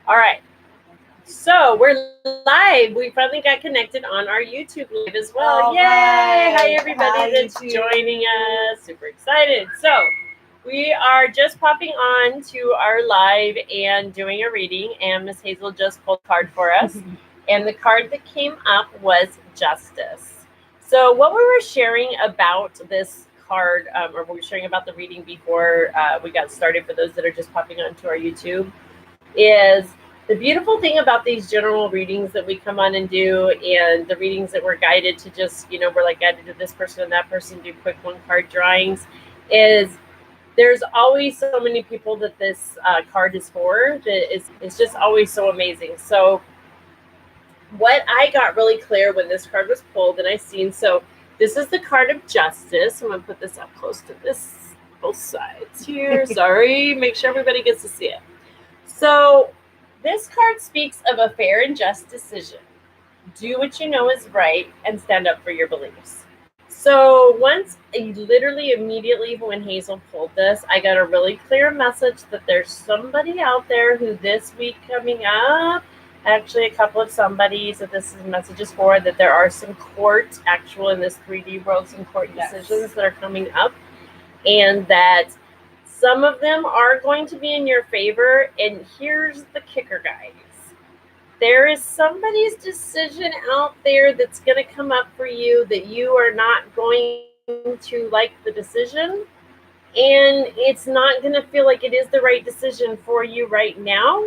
All right. So we're live. We finally got connected on our YouTube live as well. All Yay! right. Hi everybody Hi, that's YouTube. joining us. Super excited. So we are just popping on to our live and doing a reading, and Miss Hazel just pulled a card for us. And the card that came up was Justice. So what we were sharing about this card, or we were sharing about the reading before we got started, for those that are just popping onto our YouTube, is the beautiful thing about these general readings that we come on and do, and the readings that we're guided to just, we're like guided to this person and that person, do quick one card drawings, is there's always so many people that this card is for, that is just always so amazing. So what I got really clear when this card was pulled, and I seen, so this is the card of Justice. I'm going to put this up close to this, both sides here. Sorry, make sure everybody gets to see it. So this card speaks of a fair and just decision. Do what you know is right and stand up for your beliefs. So literally immediately when Hazel pulled this, I got a really clear message that there's somebody out there who this week coming up, actually a couple of somebodies that this message is for, that there are some court, actual in this 3D world, some court decisions that are coming up, and that some of them are going to be in your favor. And here's the kicker, guys. There is somebody's decision out there that's going to come up for you that you are not going to like the decision. And it's not going to feel like it is the right decision for you right now.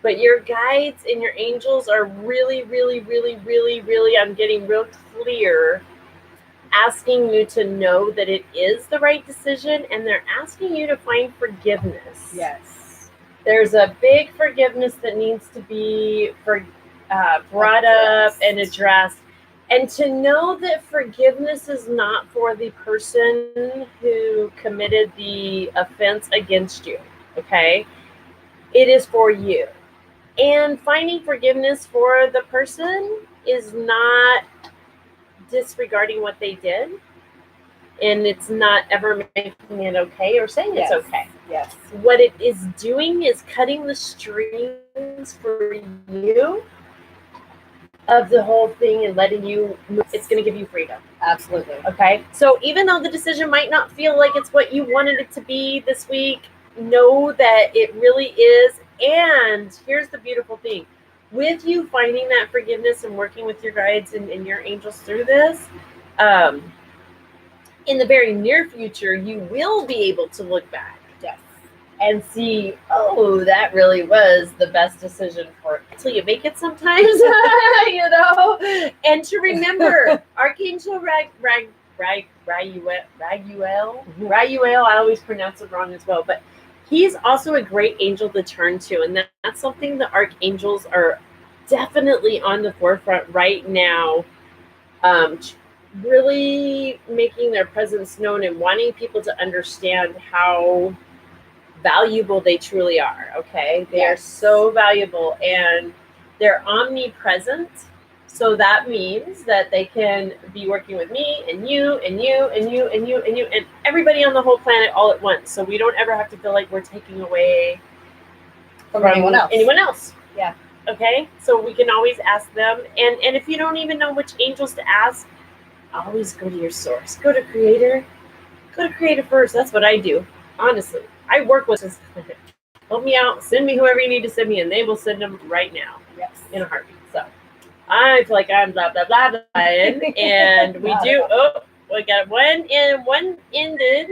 But your guides and your angels are really, really, really, really, really, I'm getting real clear, asking you to know that it is the right decision, and they're asking you to find forgiveness. Yes. There's a big forgiveness that needs to be brought up and addressed. And to know that forgiveness is not for the person who committed the offense against you, okay? It is for you. And finding forgiveness for the person is not disregarding what they did, and it's not ever making it okay or saying it's okay. Yes. What it is doing is cutting the strings for you of the whole thing and letting you move. It's going to give you freedom. Absolutely. Okay? So even though the decision might not feel like it's what you wanted it to be this week, know that it really is. And here's the beautiful thing. With you finding that forgiveness and working with your guides and your angels through this, in the very near future, you will be able to look back and see, oh, that really was the best decision for it. Until you make it sometimes, And to remember, Archangel Raguel, I always pronounce it wrong as well, but he's also a great angel to turn to, and that's something the archangels are definitely on the forefront right now, really making their presence known and wanting people to understand how valuable they truly are. Okay, they are so valuable, and they're omnipresent. So that means that they can be working with me and you and you and you and you and you and everybody on the whole planet all at once. So we don't ever have to feel like we're taking away from anyone else. Yeah. Okay, so we can always ask them, and if you don't even know which angels to ask, always go to your source. Go to Creator. Go to Creator first. That's what I do. Honestly, I work with this. Help me out. Send me whoever you need to send me, and they will send them right now. Yes. In a heartbeat. So I feel like I'm blah blah blah blah, and we do. Oh, we got one in, one ended,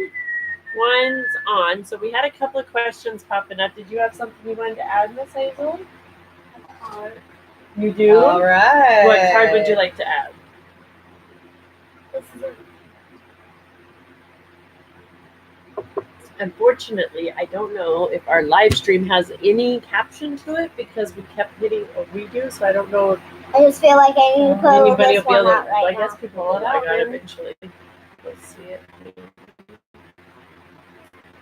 one's on. So we had a couple of questions popping up. Did you have something you wanted to add, Miss Hazel? You do. All right. What card would you like to add? Unfortunately, I don't know if our live stream has any caption to it because we kept hitting a redo, so I don't know if I just feel like I need to pull anybody this will be able one to. out right I now. guess people will log on eventually. Let's see it.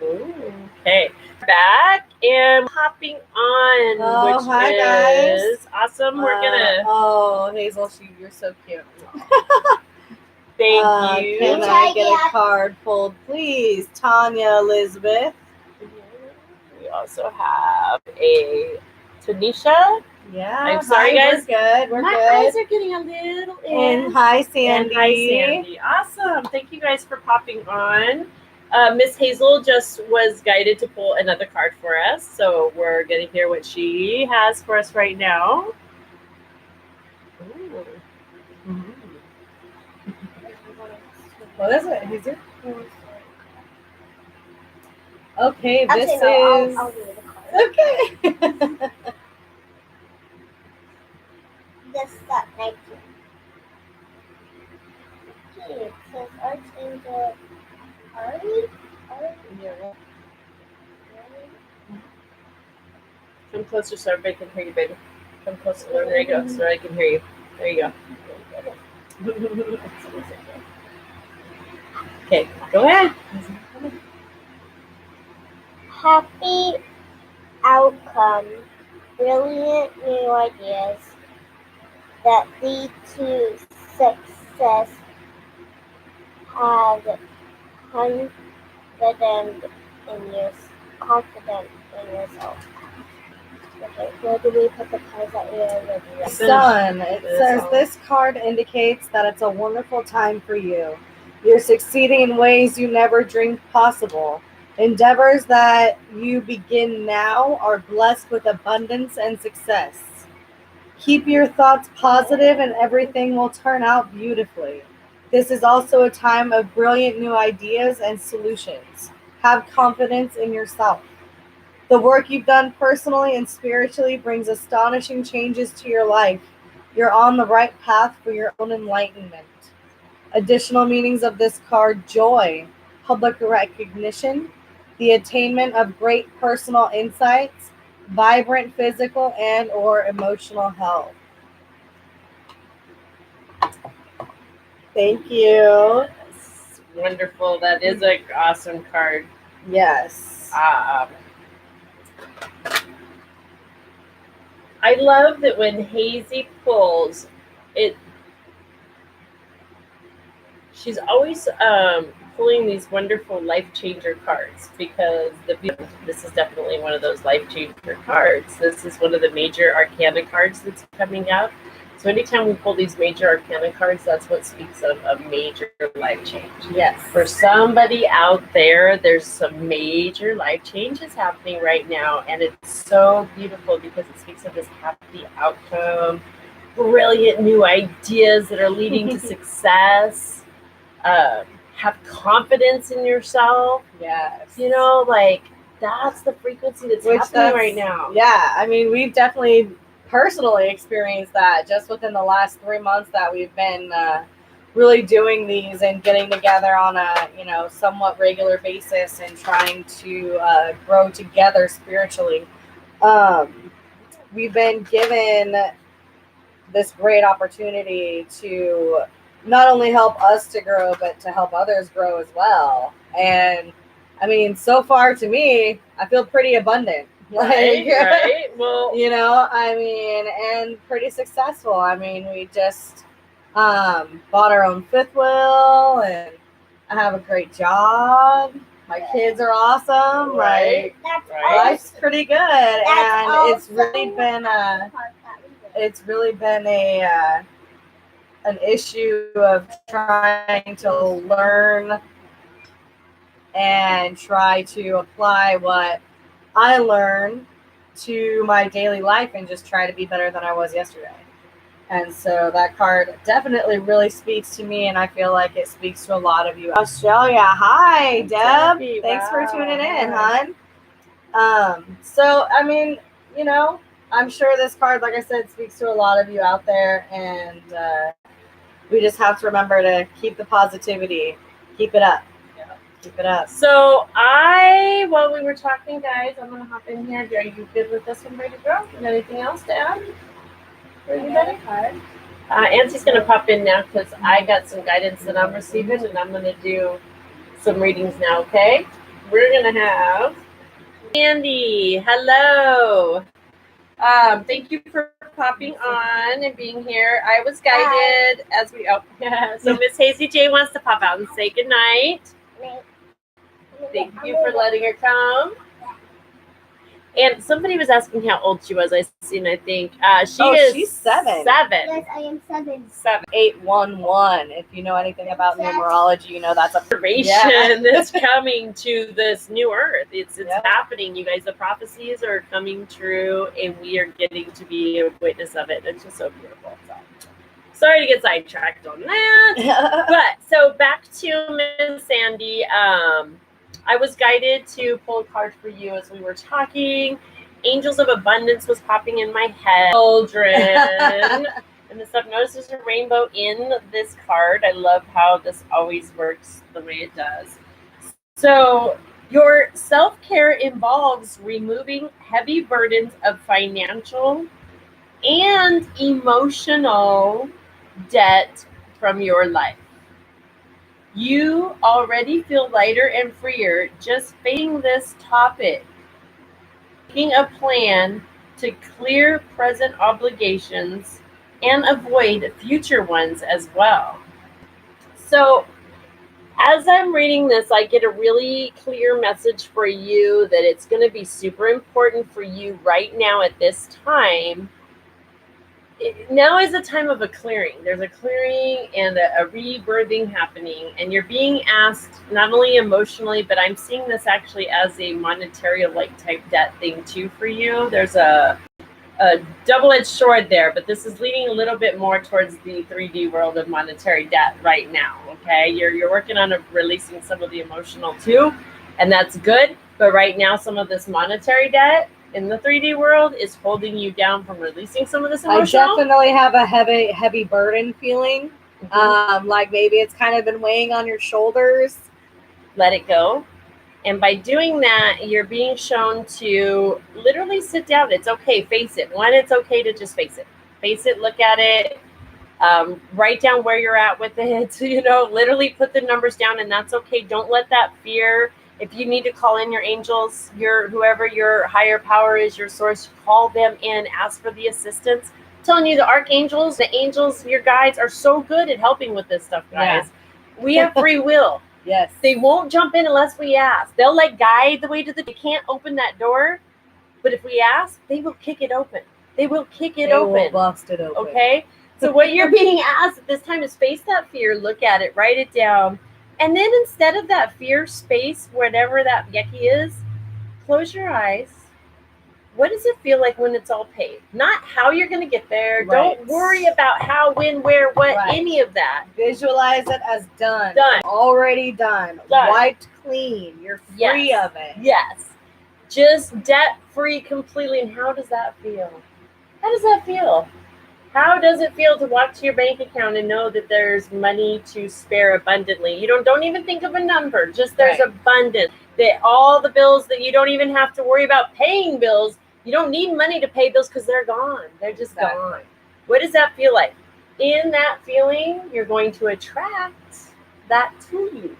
Ooh, okay, back and hopping on, which hi, is guys. awesome. We're gonna. Oh, Hazel, you're so cute. Thank you. Can I get a card pulled, please? Tanya Elizabeth. We also have a Tanisha. Yeah. I'm sorry, hi, guys. We're good. We're My good. eyes are getting a little And hi, Sandy. And hi, Sandy. Awesome. Thank you guys for popping on. Miss Hazel just was guided to pull another card for us, so we're going to hear what she has for us right now. Ooh. What is it? Is it? Okay, this Actually, no, is I'll read the card. okay. This is at 19. Okay, it says Archangel Ari. Come closer so everybody can hear you, baby. Come closer. There you go, so I can hear you. There you go. Okay, go ahead. Happy outcome. Brilliant new ideas that lead to success. Have confidence in yourself. Okay, where do we put the cards that we are ready? Sun. It says this card indicates that it's a wonderful time for you. You're succeeding in ways you never dreamed possible. Endeavors that you begin now are blessed with abundance and success. Keep your thoughts positive and everything will turn out beautifully. This is also a time of brilliant new ideas and solutions. Have confidence in yourself. The work you've done personally and spiritually brings astonishing changes to your life. You're on the right path for your own enlightenment. Additional meanings of this card: joy, public recognition, the attainment of great personal insights, vibrant physical and or emotional health. Thank you. Yes. Wonderful. That is an awesome card. Yes. I love that when Hazy pulls it, she's always pulling these wonderful life changer cards, because this is definitely one of those life changer cards. This is one of the major arcana cards that's coming out. So anytime we pull these major arcana cards, that's what speaks of a major life change. Yes. For somebody out there, there's some major life changes happening right now, and it's so beautiful because it speaks of this happy outcome, brilliant new ideas that are leading to success. Have confidence in yourself. Yes. You know, like that's the frequency that's happening right now. Yeah, I mean, we've definitely personally experienced that just within the last 3 months that we've been really doing these and getting together on a somewhat regular basis and trying to grow together spiritually. We've been given this great opportunity to not only help us to grow, but to help others grow as well. And I mean, so far to me, I feel pretty abundant. Right. Well, I mean, and pretty successful. I mean, we just bought our own fifth wheel, and I have a great job. My kids are awesome. Right. Life's pretty good, and it's really been an issue of trying to learn and try to apply what I learned to my daily life and just try to be better than I was yesterday. And so that card definitely really speaks to me, and I feel like it speaks to a lot of you. Australia, hi, Deb. Debbie, Thanks for wow. tuning in, hon. So, I mean, I'm sure this card, like I said, speaks to a lot of you out there, and we just have to remember to keep the positivity. Keep it up. Keep it up. So while we were talking, guys, I'm going to hop in here. Are you good with this one, ready to go? You got anything else to add? Auntie's going to pop in now because I got some guidance that I'm receiving, and I'm going to do some readings now, okay? We're going to have Andy. Hello. Thank you for popping on and being here. I was guided as we so Miss Hazy J wants to pop out and say goodnight. Thank you for letting her come. And somebody was asking how old she was. I think She's 7. 7. Yes, I am 7. 811. If you know anything about numerology, you know that's a Generation that's coming to this new earth. It's Yeah. happening, you guys. The prophecies are coming true, and we are getting to be a witness of it. It's just so beautiful. So, sorry to get sidetracked on that. But so back to Miss Sandy. I was guided to pull a card for you as we were talking. Angels of Abundance was popping in my head. Children. And the stuff. Notice there's a rainbow in this card. I love how this always works the way it does. So your self-care involves removing heavy burdens of financial and emotional debt from your life. You already feel lighter and freer just facing this topic. Making a plan to clear present obligations and avoid future ones as well. So, as I'm reading this, I get a really clear message for you that it's going to be super important for you right now at this time. Now is a time of a clearing. There's a clearing and a rebirthing happening, and you're being asked not only emotionally, but I'm seeing this actually as a monetary like type debt thing too for you. There's a double-edged sword there, but this is leading a little bit more towards the 3D world of monetary debt right now. Okay, you're working on releasing some of the emotional too, and that's good. But right now, some of this monetary debt in the 3D world is holding you down from releasing some of this emotional. I definitely have a heavy burden feeling. Like maybe it's kind of been weighing on your shoulders. Let it go. And by doing that, you're being shown to literally sit down. It's okay. Face it. One, it's okay to just face it. Face it. Look at it. Write down where you're at with it. Literally put the numbers down, and that's okay. Don't let that fear. If you need to call in your angels, whoever your higher power is, your source, call them in, ask for the assistance. I'm telling you, the archangels, the angels, your guides are so good at helping with this stuff, guys. Yeah. We have free will. Yes. They won't jump in unless we ask. They'll guide the way to they can't open that door, but if we ask, they will kick it open. They will kick it open. Will bust it open. Okay? So what you're being asked at this time is face that fear, look at it, write it down. And then instead of that fear space, whatever that yucky is, close your eyes. What does it feel like when it's all paid? Not how you're going to get there. Right. Don't worry about how, when, where, what, any of that. Visualize it as done. Done. Already done. Wiped clean. You're free of it. Yes. Just debt-free completely. And how does that feel? How does that feel? How does it feel to walk to your bank account and know that there's money to spare abundantly? You don't even think of a number. Just there's abundance. That all the bills that you don't even have to worry about paying bills. You don't need money to pay bills because they're gone. They're just gone. What does that feel like? In that feeling, you're going to attract that to you.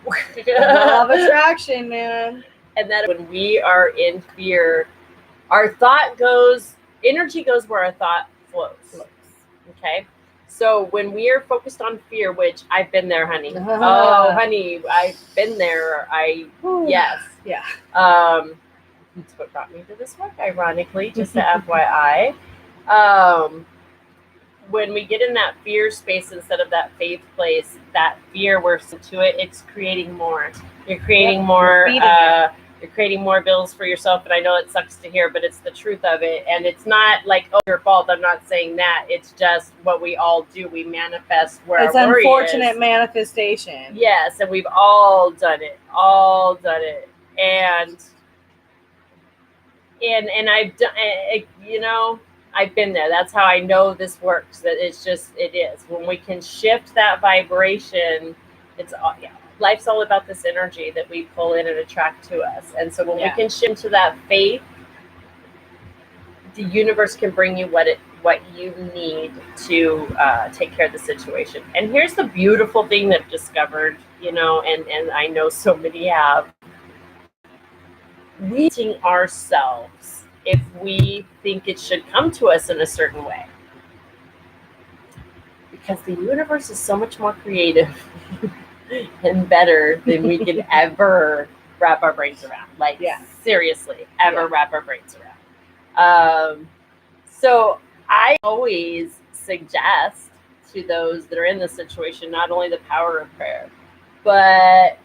Law of attraction, man. And that when we are in fear, our energy goes where our thought flows. Okay, so when we are focused on fear, which I've been there, honey. Oh, honey, I've been there. Yes. Yeah. That's what brought me to this work, ironically, just a FYI. When we get in that fear space instead of that faith place, that fear, we're to it, it's creating more. You're creating more. You're creating more bills for yourself, and I know it sucks to hear, but it's the truth of it. And it's not like, oh, your fault. I'm not saying that. It's just what we all do. We manifest where our worry is. It's unfortunate manifestation. Yes, and we've all done it. All done it. And I've done, I've been there. That's how I know this works. That it is. When we can shift that vibration, life's all about this energy that we pull in and attract to us. And so when we can shift to that faith, the universe can bring you what you need to take care of the situation. And here's the beautiful thing that I've discovered, and I know so many have. We ourselves if we think it should come to us in a certain way. Because the universe is so much more creative and better than we can ever wrap our brains around. Seriously, wrap our brains around. So I always suggest to those that are in this situation not only the power of prayer, but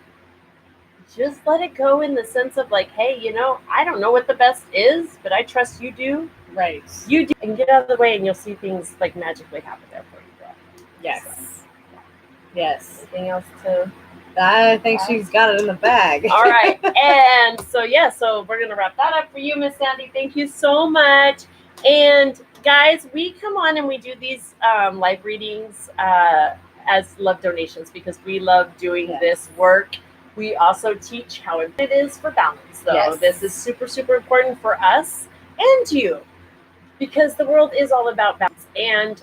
just let it go in the sense of like, hey, I don't know what the best is, but I trust you do. Right. You do, and get out of the way, and you'll see things like magically happen there for you. Yes. So, Yes. anything else to? I think she's got it in the bag. All right. And so we're going to wrap that up for you, Miss Sandy. Thank you so much. And guys, we come on and we do these live readings as love donations because we love doing this work. We also teach how it is for balance, though. Yes. This is super, super important for us and you because the world is all about balance. And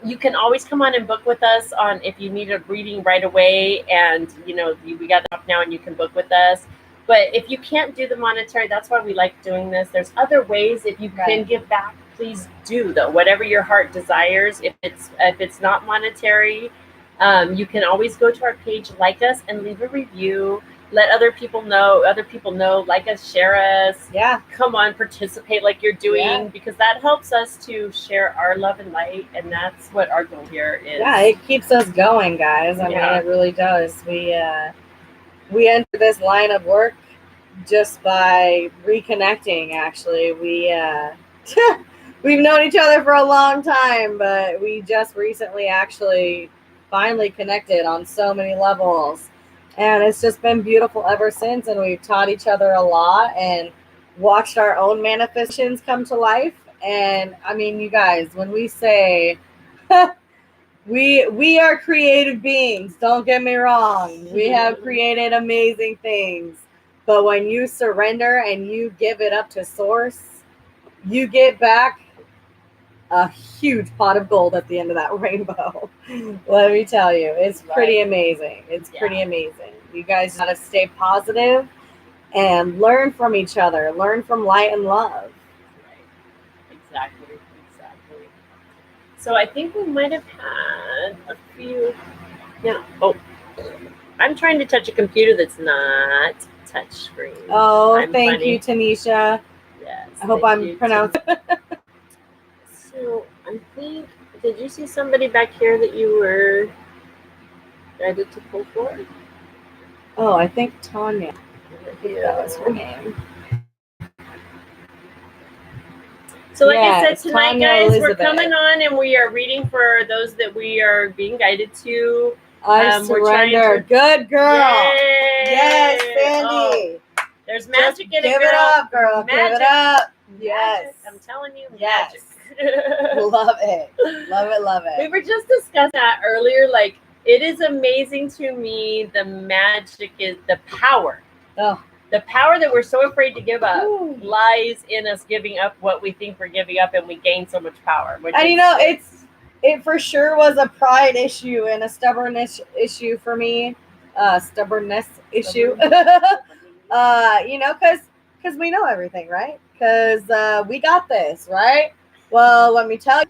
you can always come on and book with us on if you need a reading right away, and we got it up now and you can book with us. But if you can't do the monetary, that's why we like doing this. There's other ways. If you can give back, please do, though. Whatever your heart desires. If it's not monetary, you can always go to our page, like us, and leave a review. Let other people know, like us, share us. Yeah. Come on, participate like you're doing, because that helps us to share our love and light, and that's what our goal here is. Yeah, it keeps us going, guys. I mean, it really does. We enter this line of work just by reconnecting, actually. We've known each other for a long time, but we just recently actually finally connected on so many levels. And it's just been beautiful ever since. And we've taught each other a lot and watched our own manifestations come to life. And I mean, you guys, when we say we are creative beings, don't get me wrong. We have created amazing things. But when you surrender and you give it up to Source, you get back a huge pot of gold at the end of that rainbow. Let me tell you, it's pretty amazing. It's pretty amazing. You guys got to stay positive and learn from each other. Learn from light and love. Exactly. So I think we might have had a few. Yeah. Oh, I'm trying to touch a computer that's not touchscreen. Oh, thank you, Tanisha. Yes. I hope I'm pronouncing. So I think, did you see somebody back here that you were ready to pull for? Oh, I think Tanya. I think that was her name. So like I said, tonight, Tanya guys, Elizabeth. we're coming on and we are reading for those that we are being guided to. I surrender. Good girl. Yay! Yes, Sandy. Oh, there's magic in it, Give it up, girl. Give it up. Yes. Magic. I'm telling you, Yes. magic. Love it. Love it, love We it. were just discussing that earlier. Like, it is amazing to me, the magic is the power. Oh. The power that we're so afraid to give up Ooh. lies in us giving up what we think we're giving up, and we gain so much power. And it for sure was a pride issue and a stubbornness issue for me. Stubbornness issue. Because we know everything, right? Because we got this, right? Well, let me tell you,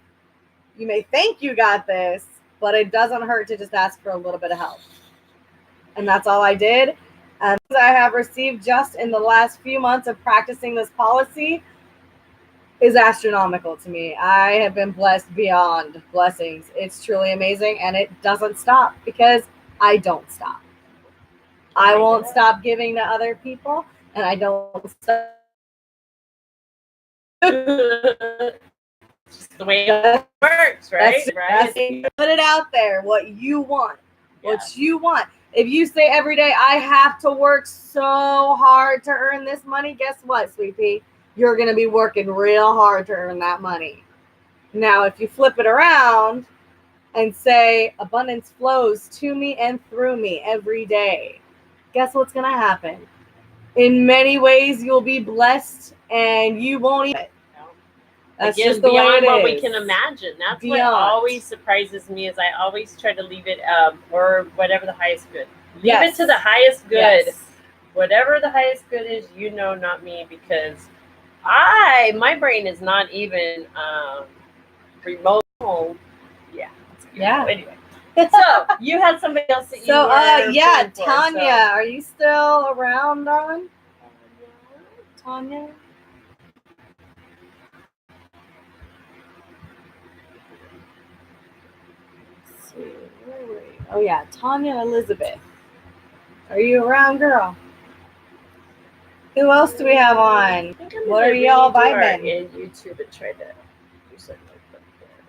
you may think you got this, but it doesn't hurt to just ask for a little bit of help. And that's all I did. And I have received just in the last few months of practicing this policy is astronomical to me. I have been blessed beyond blessings. It's truly amazing, and it doesn't stop because I don't stop. I won't stop giving to other people, and I don't stop. Just the way it works, right? That's put it out there, what you want. What you want. If you say every day, I have to work so hard to earn this money, guess what, sweet pea? You're going to be working real hard to earn that money. Now, if you flip it around and say, abundance flows to me and through me every day, guess what's going to happen? In many ways, you'll be blessed and you won't even. That's Again, just the way beyond it what is. we can imagine. That's Beyond. what always surprises me is I always try to leave it or whatever the highest good. Leave it to the highest good. Yes. Whatever the highest good is, not me, because my brain is not even remote. Yeah. Anyway. So you had somebody else that you were Tanya, are you still around, darling? Tanya? see. Where were you? Oh yeah, Tanya Elizabeth. Are you around, girl? Who else do we have on? I think I'm What gonna are y'all redo our vibing? in YouTube and try to do something